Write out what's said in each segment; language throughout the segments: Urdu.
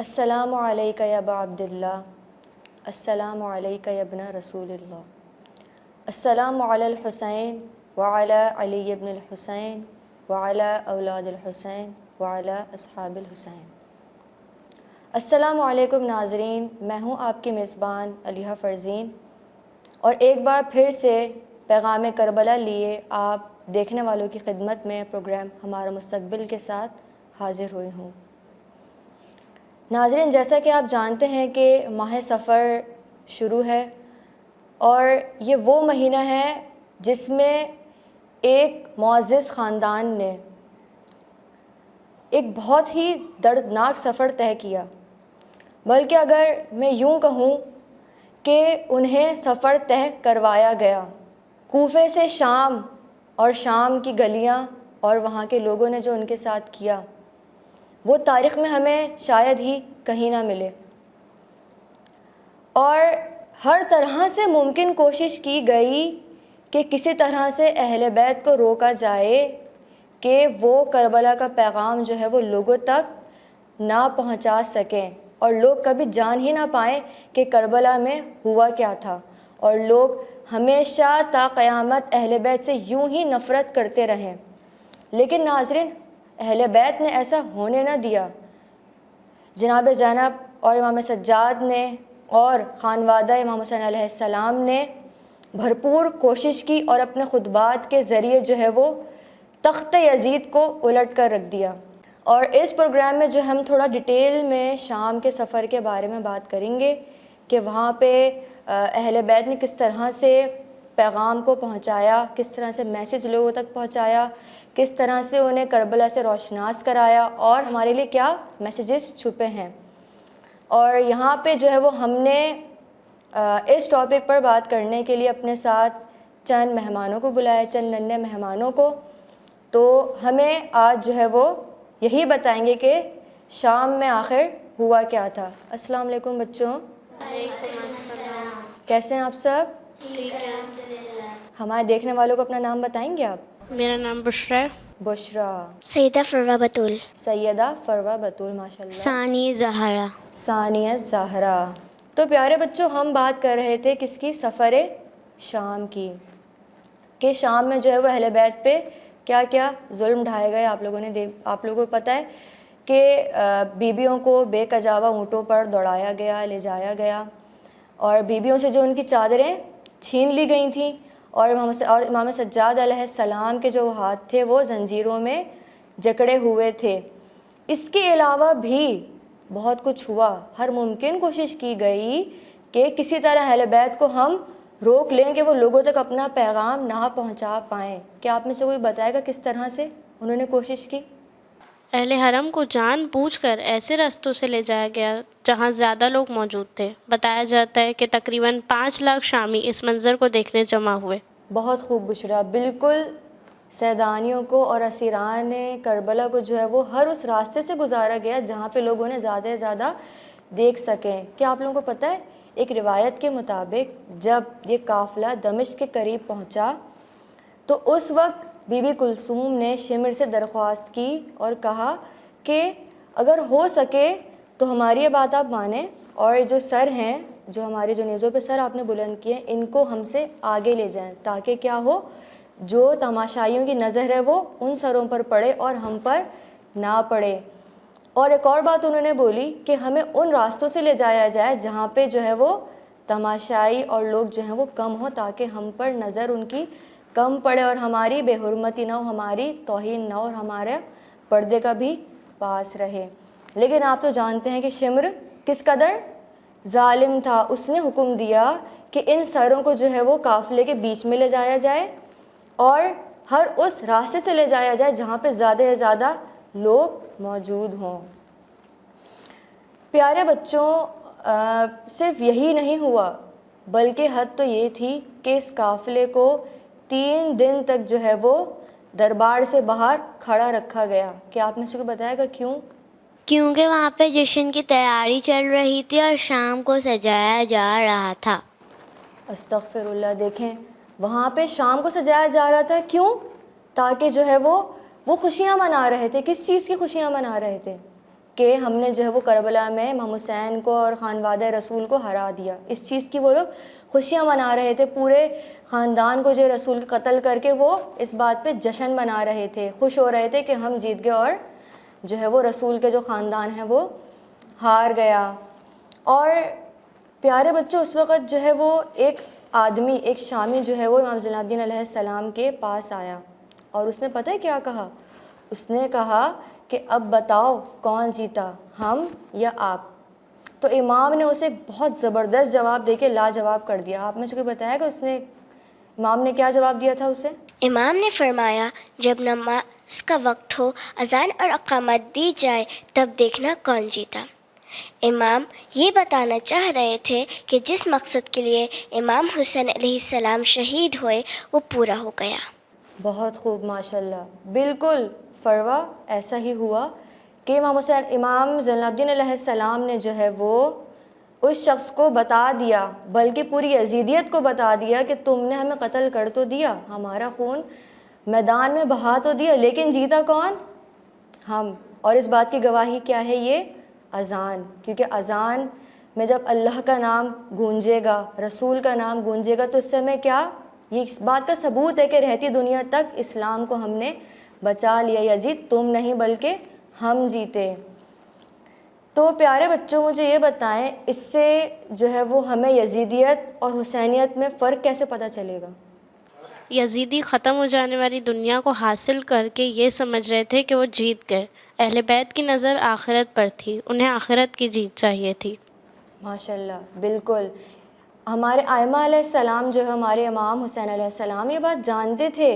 السلام علیکہ یا ابا عبداللہ، السلام علیکہ یا ابن رسول اللہ، السلام علی الحسین وعلی علی ابن الحسین وعلی اولاد الحسین وعلی اصحاب الحسین۔ السلام علیکم ناظرین، میں ہوں آپ کی میزبان علیحہ فرزین، اور ایک بار پھر سے پیغام کربلا لیے آپ دیکھنے والوں کی خدمت میں پروگرام ہمارا مستقبل کے ساتھ حاضر ہوئی ہوں۔ ناظرین، جیسا کہ آپ جانتے ہیں کہ ماہ سفر شروع ہے، اور یہ وہ مہینہ ہے جس میں ایک معزز خاندان نے ایک بہت ہی دردناک سفر طے کیا، بلکہ اگر میں یوں کہوں کہ انہیں سفر طے کروایا گیا۔ کوفے سے شام، اور شام کی گلیاں اور وہاں کے لوگوں نے جو ان کے ساتھ کیا، وہ تاریخ میں ہمیں شاید ہی کہیں نہ ملے، اور ہر طرح سے ممکن کوشش کی گئی کہ کسی طرح سے اہل بیت کو روکا جائے کہ وہ کربلا کا پیغام جو ہے وہ لوگوں تک نہ پہنچا سکیں، اور لوگ کبھی جان ہی نہ پائیں کہ کربلا میں ہوا کیا تھا، اور لوگ ہمیشہ تا قیامت اہل بیت سے یوں ہی نفرت کرتے رہیں۔ لیکن ناظرین، اہل بیت نے ایسا ہونے نہ دیا۔ جناب زینب اور امام سجاد نے اور خانوادہ امام حسین علیہ السلام نے بھرپور کوشش کی، اور اپنے خطبات کے ذریعے جو ہے وہ تخت یزید کو الٹ کر رکھ دیا۔ اور اس پروگرام میں جو ہم تھوڑا ڈیٹیل میں شام کے سفر کے بارے میں بات کریں گے کہ وہاں پہ اہل بیت نے کس طرح سے پیغام کو پہنچایا، کس طرح سے میسج لوگوں تک پہنچایا، کس طرح سے انہیں کربلا سے روشناس کرایا، اور ہمارے لیے کیا میسیجز چھپے ہیں۔ اور یہاں پہ جو ہے وہ ہم نے اس ٹاپک پر بات کرنے کے لیے اپنے ساتھ چند مہمانوں کو بلایا، چند ننھے مہمانوں کو۔ تو ہمیں آج جو ہے وہ یہی بتائیں گے کہ شام میں آخر ہوا کیا تھا۔ السلام علیکم بچوں۔ وعلیکم السلام۔ کیسے ہیں آپ سب؟ ٹھیک ہے۔ ہمارے دیکھنے والوں کو اپنا نام بتائیں گے آپ؟ میرا نام بشرا ہے۔ بشرا۔ سیدہ فروہ بطول۔ سیدہ فروہ بطول، ماشاءاللہ۔ ثانی زہرا۔ ثانیہ زہرا۔ تو پیارے بچوں، ہم بات کر رہے تھے کس کی؟ سفر شام کی، کہ شام میں جو ہے وہ اہل بیت پہ کیا کیا ظلم ڈھائے گئے۔ آپ لوگوں کو پتہ ہے کہ بیبیوں کو بے کجاوہ اونٹوں پر دوڑایا گیا، لے جایا گیا، اور بیبیوں سے جو ان کی چادریں چھین لی گئی تھیں، اور امام سجاد علیہ السلام کے جو ہاتھ تھے وہ زنجیروں میں جکڑے ہوئے تھے۔ اس کے علاوہ بھی بہت کچھ ہوا۔ ہر ممکن کوشش کی گئی کہ کسی طرح اہل بیت کو ہم روک لیں کہ وہ لوگوں تک اپنا پیغام نہ پہنچا پائیں۔ کیا آپ میں سے کوئی بتائے گا کس طرح سے انہوں نے کوشش کی؟ اہل حرم کو جان بوجھ کر ایسے راستوں سے لے جایا گیا جہاں زیادہ لوگ موجود تھے۔ بتایا جاتا ہے کہ تقریباً 5 لاکھ شامی اس منظر کو دیکھنے جمع ہوئے۔ بہت خوب بشرا، بالکل سیدانیوں کو اور اسیران کربلا کو جو ہے وہ ہر اس راستے سے گزارا گیا جہاں پہ لوگوں نے زیادہ سے زیادہ دیکھ سکیں۔ کیا آپ لوگوں کو پتہ ہے، ایک روایت کے مطابق جب یہ قافلہ دمشق کے قریب پہنچا تو اس وقت بی بی کلثوم نے شمر سے درخواست کی اور کہا کہ اگر ہو سکے تو ہماری یہ بات آپ مانیں، اور جو سر ہیں، جو ہماری جو نیزوں پہ سر آپ نے بلند کیے، ان کو ہم سے آگے لے جائیں، تاکہ کیا ہو، جو تماشائیوں کی نظر ہے وہ ان سروں پر پڑے اور ہم پر نہ پڑے۔ اور ایک اور بات انہوں نے بولی کہ ہمیں ان راستوں سے لے جایا جائے جہاں پہ جو ہے وہ تماشائی اور لوگ جو ہیں وہ کم ہو، تاکہ ہم پر نظر ان کی کم پڑے اور ہماری بے حرمتی نہ ہو، ہماری توہین نہ ہو، اور ہمارے پردے کا بھی پاس رہے۔ لیکن آپ تو جانتے ہیں کہ شمر کس قدر ظالم تھا۔ اس نے حکم دیا کہ ان سروں کو جو ہے وہ قافلے کے بیچ میں لے جایا جائے، اور ہر اس راستے سے لے جایا جائے جہاں پہ زیادہ سے زیادہ لوگ موجود ہوں۔ پیارے بچوں، صرف یہی نہیں ہوا، بلکہ حد تو یہ تھی کہ اس قافلے کو 3 دن تک جو ہے وہ دربار سے باہر کھڑا رکھا گیا۔ کیا آپ میں سے کوئی بتائے گا کیوں؟ کیونکہ وہاں پہ جشن کی تیاری چل رہی تھی اور شام کو سجایا جا رہا تھا۔ استغفر اللہ۔ دیکھیں، وہاں پہ شام کو سجایا جا رہا تھا، کیوں؟ تاکہ جو ہے وہ خوشیاں منا رہے تھے۔ کس چیز کی خوشیاں منا رہے تھے؟ کہ ہم نے جو ہے وہ کربلا میں امام حسین کو اور خانوادہ رسول کو ہرا دیا. اس چیز کی وہ لوگ خوشیاں منا رہے تھے, پورے خاندان کو جو رسول کا قتل کر کے وہ اس بات پہ جشن منا رہے تھے, خوش ہو رہے تھے کہ ہم جیت گئے اور جو ہے وہ رسول کے جو خاندان ہے وہ ہار گیا. اور پیارے بچوں, اس وقت جو ہے وہ ایک آدمی, ایک شامی جو ہے وہ امام زین العابدین علیہ السلام کے پاس آیا اور اس نے پتہ ہے کیا کہا؟ اس نے کہا کہ اب بتاؤ کون جیتا, ہم یا آپ؟ تو امام نے اسے بہت زبردست جواب دے کے لاجواب کر دیا. آپ میں سے کوئی بتایا کہ اس نے, امام نے کیا جواب دیا تھا اسے؟ امام نے فرمایا جب نماز کا وقت ہو, اذان اور اقامت دی جائے, تب دیکھنا کون جیتا. امام یہ بتانا چاہ رہے تھے کہ جس مقصد کے لیے امام حسین علیہ السلام شہید ہوئے وہ پورا ہو گیا. بہت خوب, ماشاءاللہ, بالکل فروا ایسا ہی ہوا کہ امام زین العابدین علیہ السلام نے جو ہے وہ اس شخص کو بتا دیا, بلکہ پوری یزیدیت کو بتا دیا کہ تم نے ہمیں قتل کر تو دیا, ہمارا خون میدان میں بہا تو دیا, لیکن جیتا کون؟ ہم. اور اس بات کی گواہی کیا ہے؟ یہ اذان. کیونکہ اذان میں جب اللہ کا نام گونجے گا, رسول کا نام گونجے گا, تو اس سے ہمیں کیا, یہ اس بات کا ثبوت ہے کہ رہتی دنیا تک اسلام کو ہم نے بچا لیا. یزید تم نہیں بلکہ ہم جیتے. تو پیارے بچوں, مجھے یہ بتائیں, اس سے جو ہے وہ ہمیں یزیدیت اور حسینیت میں فرق کیسے پتہ چلے گا؟ یزیدی ختم ہو جانے والی دنیا کو حاصل کر کے یہ سمجھ رہے تھے کہ وہ جیت گئے. اہل بیت کی نظر آخرت پر تھی, انہیں آخرت کی جیت چاہیے تھی. ماشاءاللہ, بالکل. ہمارے ائمہ علیہ السلام جو ہے, ہمارے امام حسین علیہ السلام یہ بات جانتے تھے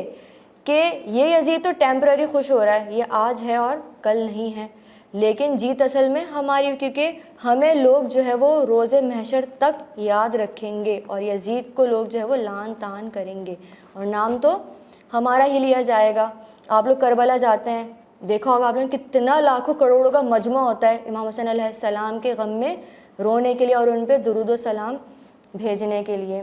کہ یہ یزید تو ٹیمپرری خوش ہو رہا ہے, یہ آج ہے اور کل نہیں ہے, لیکن جیت اصل میں ہماری, کیونکہ ہمیں لوگ جو ہے وہ روز محشر تک یاد رکھیں گے اور یزید کو لوگ جو ہے وہ لعن طعن کریں گے اور نام تو ہمارا ہی لیا جائے گا. آپ لوگ کربلا جاتے ہیں, دیکھا ہوگا آپ نے کتنا لاکھوں کروڑوں کا مجمع ہوتا ہے امام حسین علیہ السلام کے غم میں رونے کے لیے اور ان پہ درود و سلام بھیجنے کے لیے.